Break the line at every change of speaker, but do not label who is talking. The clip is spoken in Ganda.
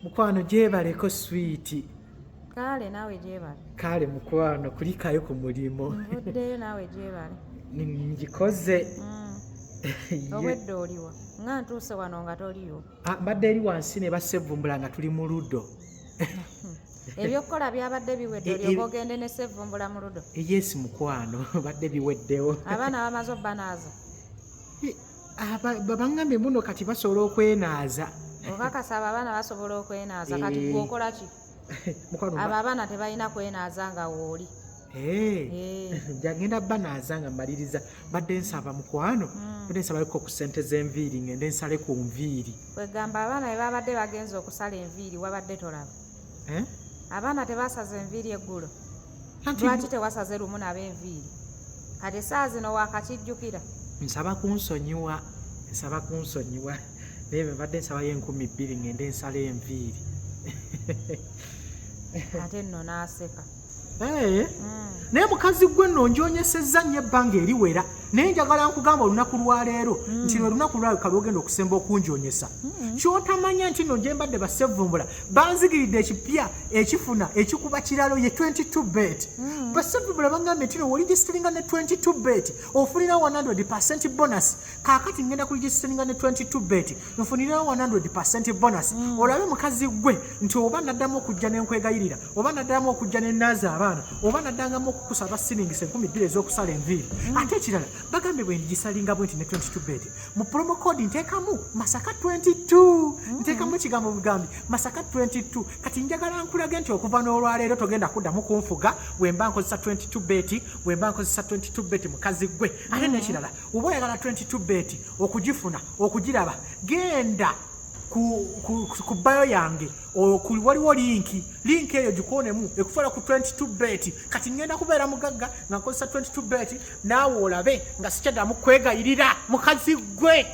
mukwano gyebaleko sweet.
Kale nawe gyebale.
Kale mukwano kulikayo ku mulimo.
Nvuddeyo nawe gyebale.
Ngikoze.
Obwedde oliwa. Nga ntuuse wano nga toliyo.
Mbadde eri wansi ne basevumbula nga tuli mu luddo.
Ebyokukola byabadde biwedde olyoka ogende ne sevumbula mu luddo.
Yes mukwano badde biweddewo.
Abaana bamaze obbanaaza.
Babaŋŋambye muno kati basobola okwenaaza.
Okakasaba abaana basobola okwenaaza kati gwe okola ki? Abo abaana tebalina kwenaaza nga wooli.
Jagenda banaaza nga mmaliriza badde nsaba mukwano badde nsabaleko ku ssente z'enviiri ngende nsale ku nviiri.
Kwegamba abaana bwe babadde bagenza okusala enviiri wabadde tolaba. Abaana tebasaza enviiri eggulo. Lwaki tewasaze lumu n'ab'enviiri? Kati saa zino waakakijjukira.
Nsaba kunsonyiwa naye badde nsabayo 2,000 ngende nsala enviiri.
Ate nno n'aseka.
Naye mukazi gwe nno njoonyesezza nnyo ebbanga eriwera naye njagala nkugamba olunaku lwa leero nti lwe lunaku lwawe kale ogenda okusemba okunjoonyesa. Ky'otamanya nti nno gye mbadde basevumbula banzigiridde ekipya ekifuna ekikuba kiralo ye 22 bet. Basevumbula bangambye nti no woligisteringa ne 22 bet ofunira 100% bonus. Kaakati ngenda kuligisteringa ne 22 bet nfunira 100% bonus. Olabe mukazi gwe nti oba naddamu okujja n'enkwegayirira oba naddamu okujja n'ennaaza abaana oba naddangamu okukusaba siringisa 2,000 ez'okusala enviiri. Ate ekirala bagambye bwe ndigisalinga bwe nti ne 22 bet mu promo code nteekamu masaka 22 nteekamu ekigambo bugambi masaka 22. Kati njagala nkulage nti okuva n'olwaleero togenda kuddamu kunfuga wemba nkozesa 22 bet wemba nkozesa 22 bet mukazi gwe. Ate n'ekirala oba oyagala 22 bet okugifuna okugiraba genda ku bayo yange waliwo linki eyo gikuonemu ekufuula ku 22 bet. Kati ngenda kubeera mugagga nga nkozesa 22 bet naawe olabe nga sikyaddamu kwegayirira mukazi gwe.